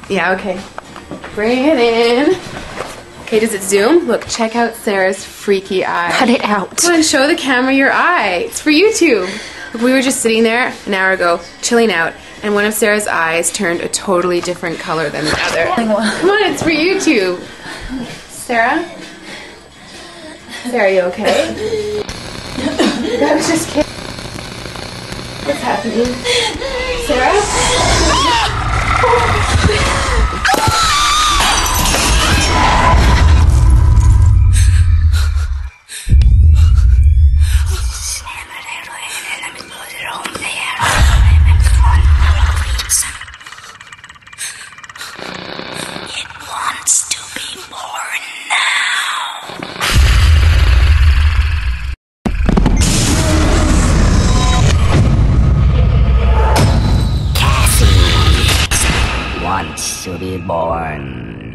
Yeah, okay. Bring it in. Okay, does it zoom? Look, check out Sarah's freaky eye. Cut it out. Come on, show the camera your eye. It's for YouTube. Look, we were just sitting there an hour ago, chilling out, and one of Sarah's eyes turned a totally different color than the other. Come on, it's for YouTube. Sarah? Sarah, are you okay? That was just kidding. What's happening? Sarah? To be born